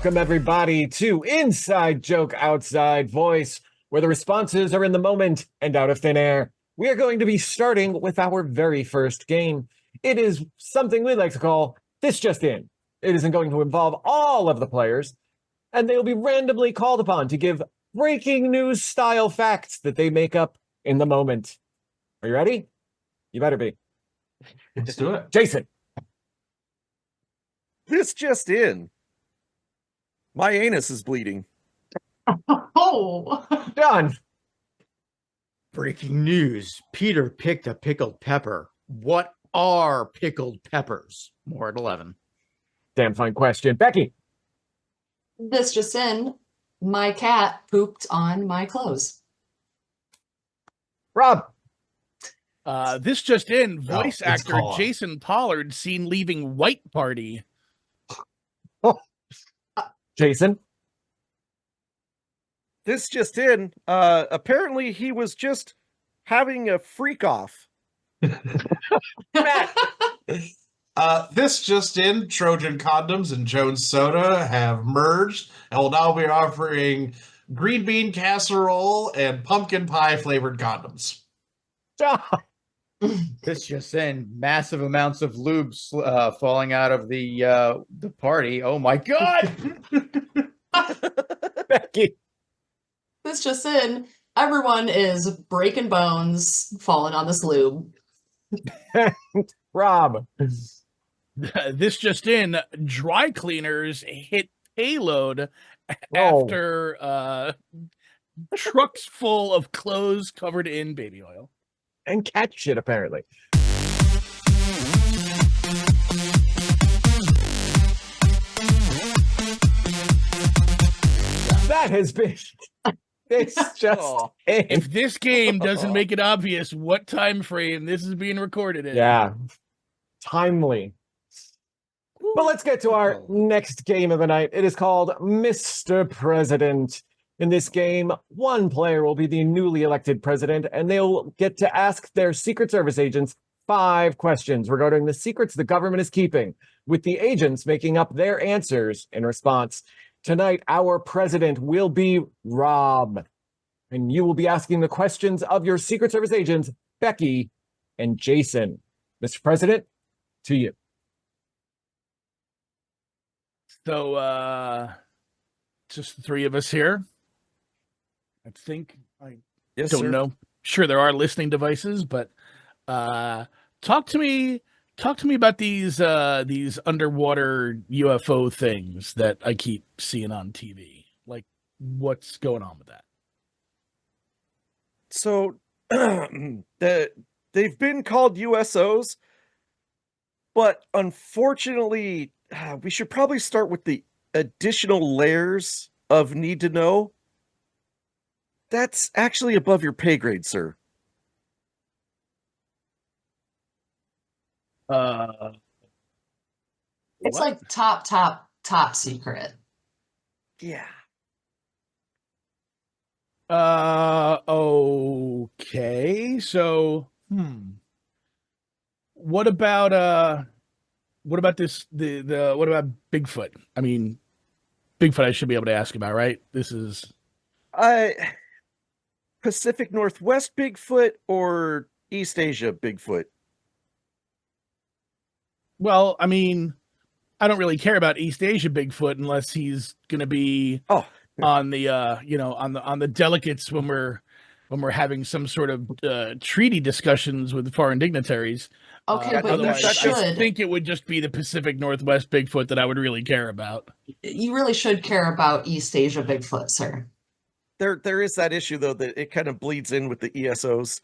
Welcome, everybody, to Inside Joke, Outside Voice, where the responses are in the moment and out of thin air. We are going to be starting with our very first game. It is something we like to call This Just In. It isn't going to involve all of the players, and they will be randomly called upon to give breaking news style facts that they make up in the moment. Are you ready? You better be. Let's do it. Jason. This just in. My anus is bleeding. Oh, John. Breaking news. Peter picked a pickled pepper. What are pickled peppers? More at 11. Damn fine question. Becky. This just in, my cat pooped on my clothes. Rob. This just in, voice it's actor Colin. Jason Pollard seen leaving White Party. Jason. This just in. Apparently he was just having a freak off. this just in, Trojan condoms and Jones Soda have merged and will now be offering green bean casserole and pumpkin pie flavored condoms. John. This just in. Massive amounts of lube falling out of the party. Oh my god! Becky. This just in, everyone is breaking bones, falling on this lube. Rob. This just in, dry cleaners hit payload Oh. after trucks full of clothes covered in baby oil. And cat shit, apparently. That has been This Just In. If this game doesn't make it obvious what time frame this is being recorded in. Yeah. Timely. But let's get to our next game of the night. It is called Mr. President. In this game, one player will be the newly elected president, and they'll get to ask their Secret Service agents 5 questions regarding the secrets the government is keeping, with the agents making up their answers in response. Tonight, our president will be Rob, and you will be asking the questions of your Secret Service agents, Becky and Jason. Mr. President, to you. So, just the 3 of us here. I think I Yes, don't sir. know. Sure, there are listening devices, but talk to me about these underwater UFO things that I keep seeing on TV. Like, what's going on with that? So they've been called USOs, but unfortunately, we should probably start with the additional layers of need to know. That's actually above your pay grade, sir. It's What? like top secret. Yeah. Okay. So, what about what about Bigfoot? I mean, Bigfoot I should be able to ask about, right? This is Pacific Northwest Bigfoot or East Asia Bigfoot? well, I mean, I don't really care about East Asia Bigfoot unless he's going to be on the on the delegates when we're having some sort of treaty discussions with foreign dignitaries. Okay, but you Otherwise, I should. think it would just be the Pacific Northwest Bigfoot that I would really care about. You really should care about East Asia Bigfoot, sir. There is that issue though that it kind of bleeds in with the ESOs.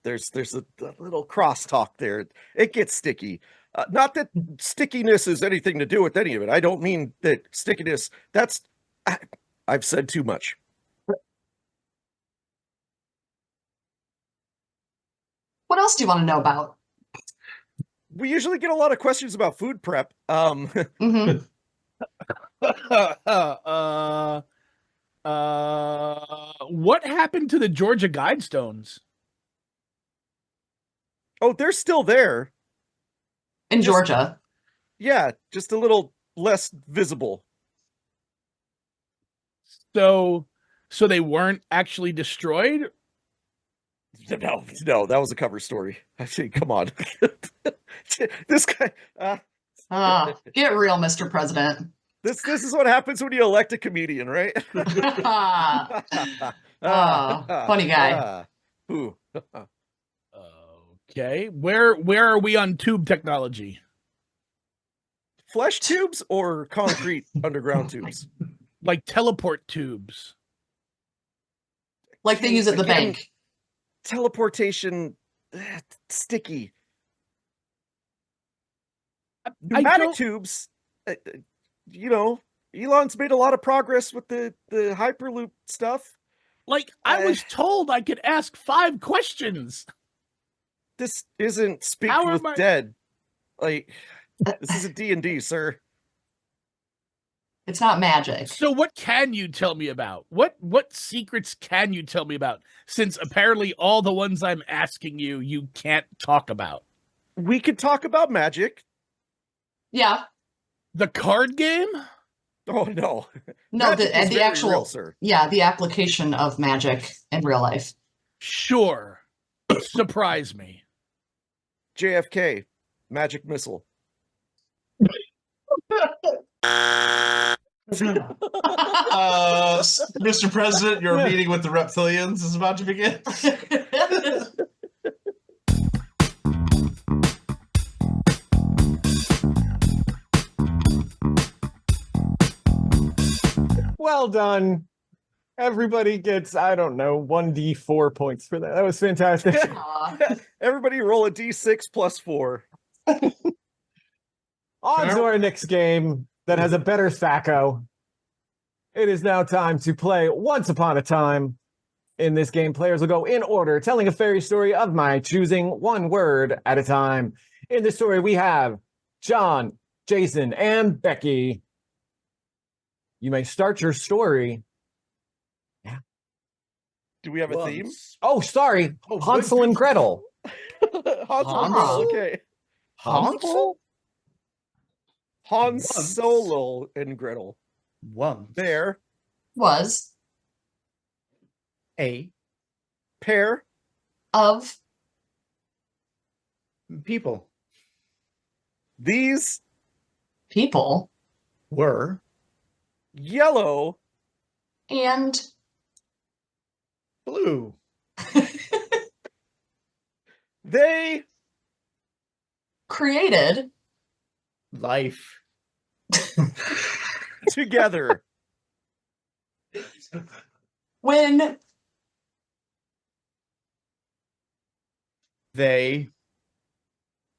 There's a little crosstalk there. It gets sticky. Not that stickiness has anything to do with any of it. I don't mean that stickiness. I've said too much. What else do you want to know about? We usually get a lot of questions about food prep. Mm-hmm. What happened to the Georgia Guidestones? Oh, they're still there. In Just- Georgia. Yeah, just a little less visible. So they weren't actually destroyed? No, that was a cover story. I think, come on. This guy, Get real, Mr. President. this is what happens when you elect a comedian, right? Funny guy. Ooh. Okay. Where are we on tube technology? Flesh tubes or concrete underground tubes? Like teleport tubes. Like they use at the Again, bank. Teleportation, sticky. I Pneumatic don't tubes, you know, Elon's made a lot of progress with the Hyperloop stuff. like I was told I could ask 5 questions. This isn't Speak How with am I- Dead. Like, this isn't D&D, sir. It's not magic. So what can you tell me about? What secrets can you tell me about? Since apparently all the ones I'm asking you can't talk about. We could talk about magic. Yeah. The card game? Oh, no. No, Magic is the very actual real, sir. yeah, the application of magic in real life. Sure. Surprise me. JFK, magic missile. Mr. President, your meeting with the reptilians is about to begin. Well done. Everybody gets, I don't know, 1d4 points for that. That was fantastic. Aw. Everybody roll a d6 plus 4. On to our next game that has a better Thaco. It is now time to play Once Upon a Time. In this game, players will go in order, telling a fairy story of my choosing, one word at a time. In this story, we have John, Jason, and Becky. You may start your story. Do we have a theme? Oh, sorry. Oh, Hansel and Gretel. Hansel. Hansel? Okay. Hansel? Han Once. Solo and Gretel. Once. There. Was A. Pair. of People. These people Were. yellow and Blue. they created Life. together. when They.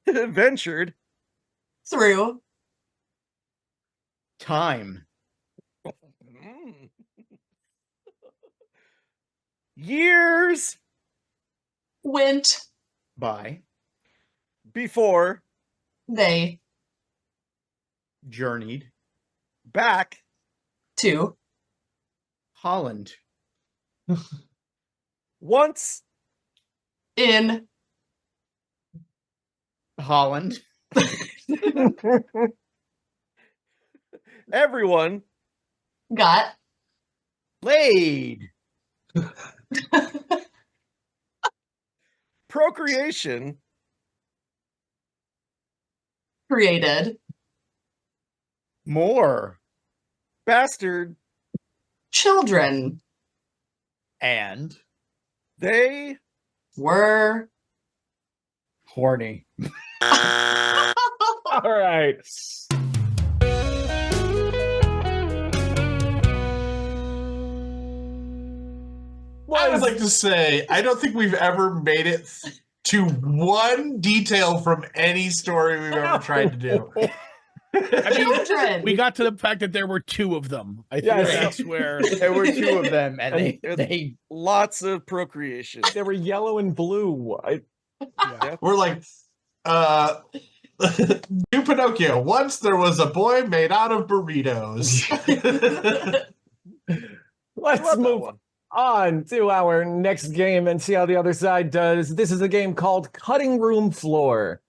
Ventured through Time. years went By. before they Journeyed. back to Holland. once in Holland. everyone got Laid. procreation created More. bastard children And. they were Horny. All right. I would like to say, I don't think we've ever made it to one detail from any story we've ever tried to do. I mean, children. we got to the fact that there were 2 of them. I think Yes. that's where There were 2 of them, and And- they lots of procreation. They were yellow and blue. We're like, New Pinocchio. Once there was a boy made out of burritos. Let's Love that move one. on to our next game and see how the other side does. This is a game called Cutting Room Floor.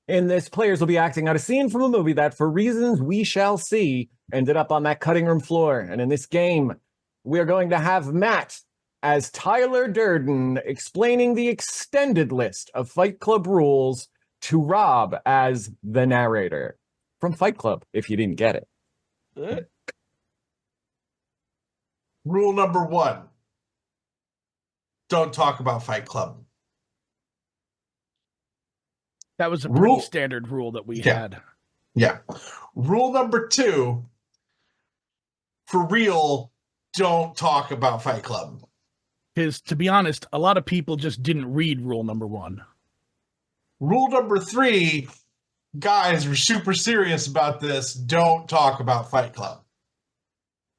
In this, players will be acting out a scene from a movie that, for reasons we shall see, ended up on that cutting room floor. And in this game, we are going to have Matt as Tyler Durden explaining the extended list of Fight Club rules to Rob as the narrator from Fight Club, if you didn't get it. Rule number 1. Don't talk about Fight Club. That was a pretty standard rule that we had. Yeah. Rule number 2, for real, don't talk about Fight Club. Because, to be honest, a lot of people just didn't read rule number 1. Rule number 3, guys, we're super serious about this. Don't talk about Fight Club.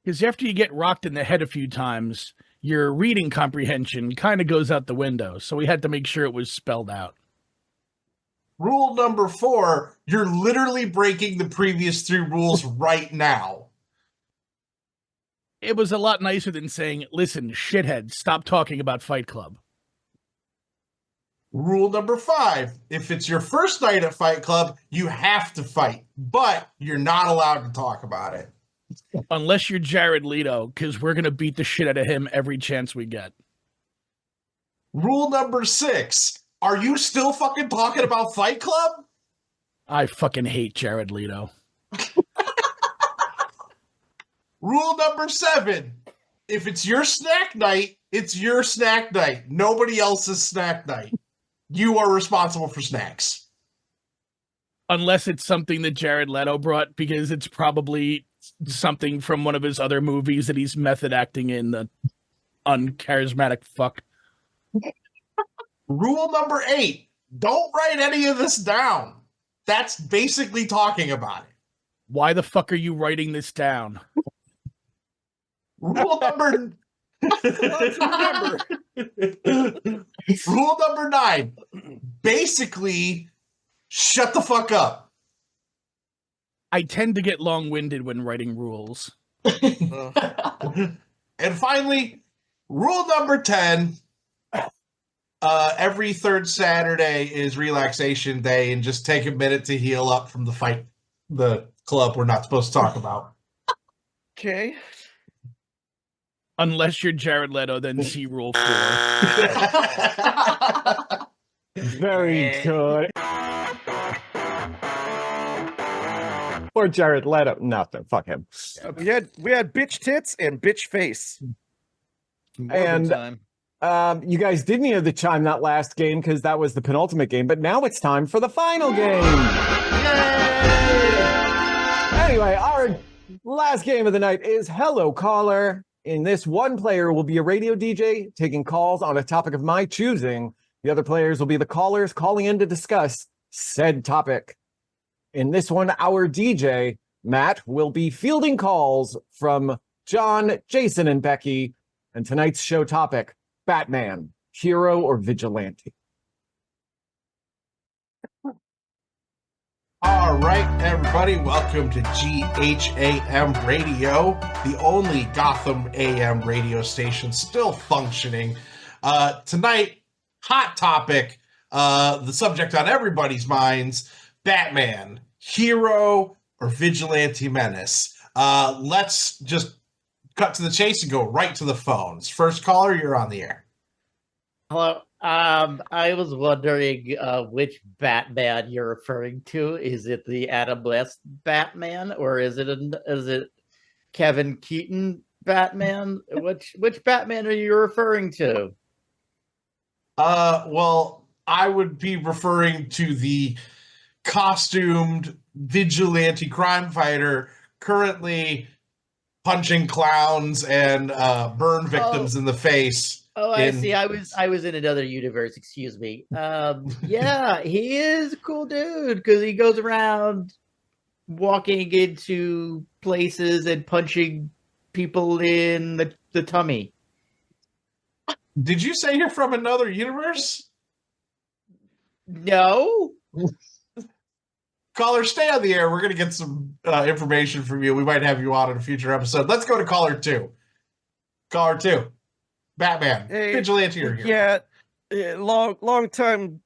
Because after you get rocked in the head a few times, your reading comprehension kind of goes out the window. So we had to make sure it was spelled out. Rule number 4, you're literally breaking the previous 3 rules right now. It was a lot nicer than saying, listen, shithead, stop talking about Fight Club. Rule number 5, if it's your first night at Fight Club, you have to fight, but you're not allowed to talk about it. Unless you're Jared Leto, because we're going to beat the shit out of him every chance we get. Rule number 6, are you still fucking talking about Fight Club? I fucking hate Jared Leto. Rule number 7, if it's your snack night, it's your snack night. Nobody else's snack night. You are responsible for snacks. Unless it's something that Jared Leto brought, because it's probably something from one of his other movies that he's method acting in, the uncharismatic fuck. Rule number 8, don't write any of this down. That's basically talking about it. Why the fuck are you writing this down? Rule number Rule number 9, basically shut the fuck up. I tend to get long-winded when writing rules. And finally, rule number 10, every third Saturday is relaxation day, and just take a minute to heal up from the club we're not supposed to talk about. Okay. Unless you're Jared Leto, then see rule 4. Very good. Or Jared Leto. Nothing. Fuck him. We had bitch tits and bitch face. And time. you guys didn't hear the chime that last game because that was the penultimate game, but now it's time for the final game. Anyway, our last game of the night is Hello Caller. In this, one player will be a radio DJ taking calls on a topic of my choosing. The other players will be the callers calling in to discuss said topic. In this one, our DJ, Matt, will be fielding calls from John, Jason, and Becky. And tonight's show topic, Batman, hero or vigilante? All right, everybody, welcome to GHAM Radio, the only Gotham AM radio station still functioning. Tonight, hot topic, the subject on everybody's minds, Batman, hero or vigilante menace. Let's just cut to the chase and go right to the phones. First caller, you're on the air. Hello. I was wondering which Batman you're referring to. Is it the Adam West Batman, or is it Kevin Keaton Batman? Which Batman are you referring to? Well, I would be referring to the costumed vigilante crime fighter currently punching clowns and burn victims in the face. Oh, I see. I was in another universe. Excuse me. Yeah, he is a cool dude because he goes around walking into places and punching people in the tummy. Did you say you're from another universe? No. Caller, stay on the air. We're going to get some information from you. We might have you on in a future episode. Let's go to caller 2. Caller 2. Batman. Hey, vigilante or hero? Yeah, long time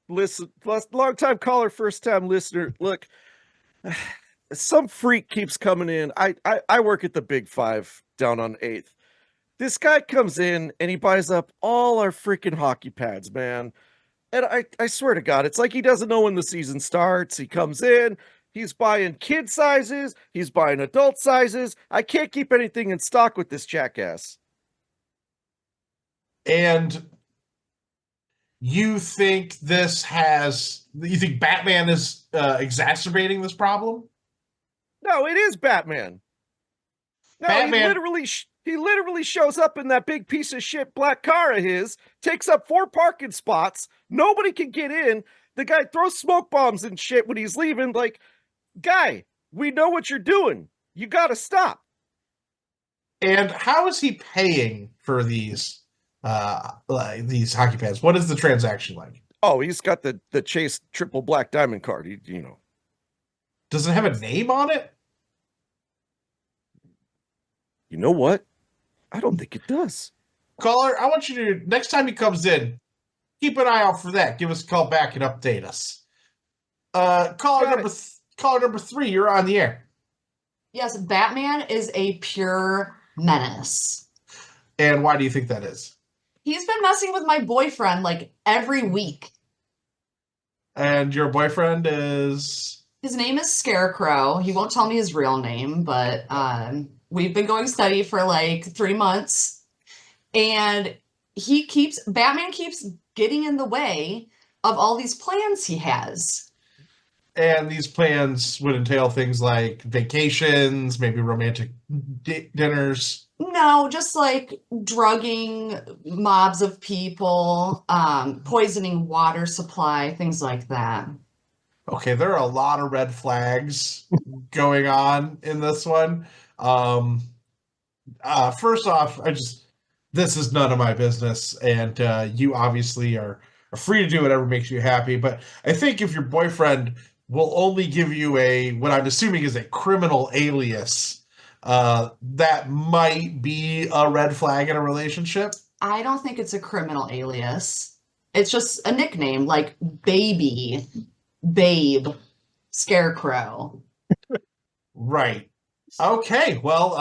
caller, first time listener. Look, some freak keeps coming in. I work at the Big Five down on 8th. This guy comes in and he buys up all our freaking hockey pads, man. And I swear to God, it's like he doesn't know when the season starts. He comes in, he's buying kid sizes, he's buying adult sizes. I can't keep anything in stock with this jackass. And you think Batman is exacerbating this problem? No, it is Batman. No, Batman- he literally shows up in that big piece of shit black car of his, takes up 4 parking spots. Nobody can get in. The guy throws smoke bombs and shit when he's leaving. Like, guy, we know what you're doing. You got to stop. And how is he paying for these hockey pads? What is the transaction like? Oh, he's got the Chase triple black diamond card. You know. Does it have a name on it? You know what? I don't think it does. Caller, I want you to, next time he comes in, keep an eye out for that. Give us a call back and update us. Caller number 3, you're on the air. Yes, Batman is a pure menace. And why do you think that is? He's been messing with my boyfriend like every week. And your boyfriend is? His name is Scarecrow. He won't tell me his real name, but we've been going steady for like 3 months. And Batman keeps getting in the way of all these plans he has. And these plans would entail things like vacations, maybe romantic dinners. No, just like drugging mobs of people, poisoning water supply, things like that. Okay, there are a lot of red flags going on in this one. First off, this is none of my business, and you obviously are free to do whatever makes you happy. But I think if your boyfriend will only give you what I'm assuming is a criminal alias, that might be a red flag in a relationship. I don't think it's a criminal alias. It's just a nickname like Baby, Babe, Scarecrow. Right. Okay. Well,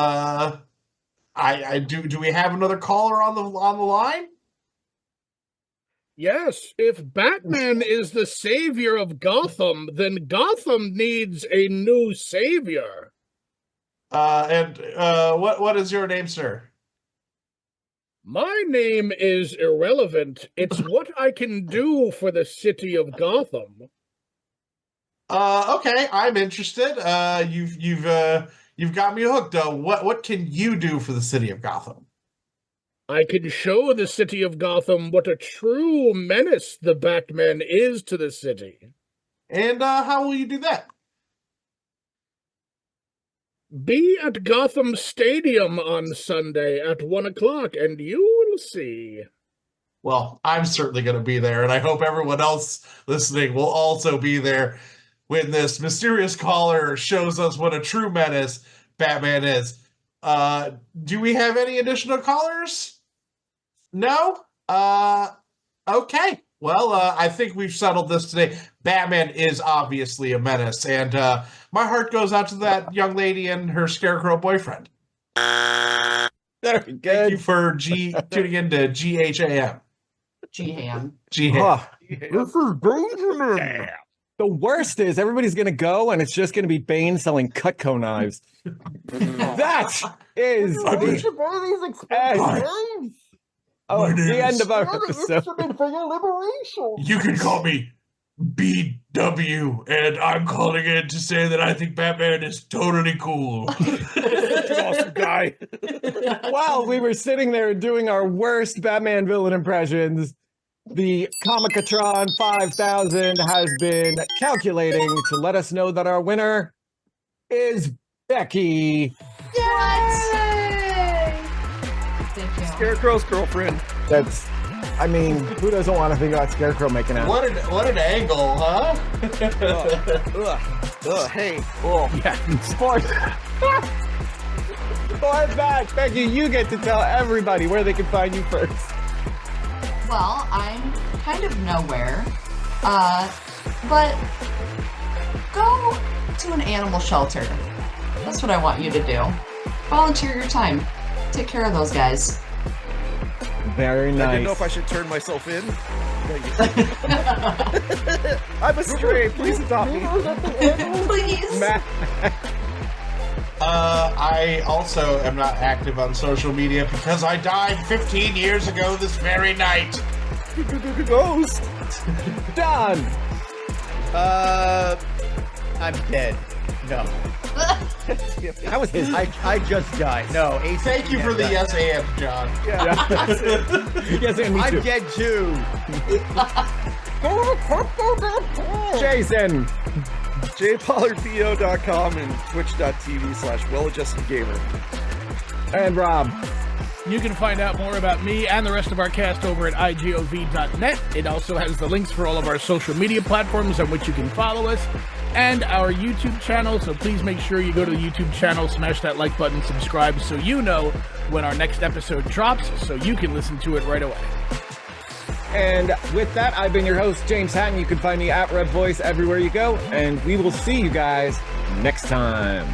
I do we have another caller on the line? Yes, if Batman is the savior of Gotham, then Gotham needs a new savior. What is your name, sir? My name is irrelevant. It's what I can do for the city of Gotham. Okay, I'm interested. You've got me hooked. What can you do for the city of Gotham? I can show the city of Gotham what a true menace the Batman is to the city. And how will you do that? Be at Gotham Stadium on Sunday at 1 o'clock, and you will see. Well, I'm certainly going to be there, and I hope everyone else listening will also be there when this mysterious caller shows us what a true menace Batman is. Do we have any additional callers? No? Okay. Well, I think we've settled this today. Batman is obviously a menace, and my heart goes out to that young lady and her scarecrow boyfriend. Very good. Thank you for tuning in to GHAM. G-Ham. GHAM. This is Benjamin. The worst is everybody's going to go and it's just going to be Bane selling Cutco knives. That is the end of our episode. You can call me BW, and I'm calling in to say that I think Batman is totally cool. Awesome guy. While we were sitting there doing our worst Batman villain impressions, the Comicatron 5000 has been calculating to let us know that our winner is Becky. Yay! Thank you. Scarecrow's girlfriend. I mean, who doesn't want to think about Scarecrow making out? What an angle, huh? Hey. Oh, yeah. Sports. Sports back. Becky, you get to tell everybody where they can find you first. Well, I'm kind of nowhere, but go to an animal shelter. That's what I want you to do. Volunteer your time. Take care of those guys. Very nice. I didn't know if I should turn myself in. I'm a stray. Please adopt me. Please. Matt. I also am not active on social media because I died 15 years ago this very night. Ghost. Done. I'm dead. No. That was his. I just died. No. Thank you for the yes and, John. Yes, and me I'm too. dead too. Jason. jpollardvo.com and twitch.tv/welladjustedgamer. And Rob. You can find out more about me and the rest of our cast over at igov.net. It also has the links for all of our social media platforms on which you can follow us, and our YouTube channel, so please make sure you go to the YouTube channel, smash that like button, subscribe, so you know when our next episode drops, so you can listen to it right away. And with that, I've been your host, James Hatton. You can find me at Red Voice everywhere you go, and we will see you guys next time.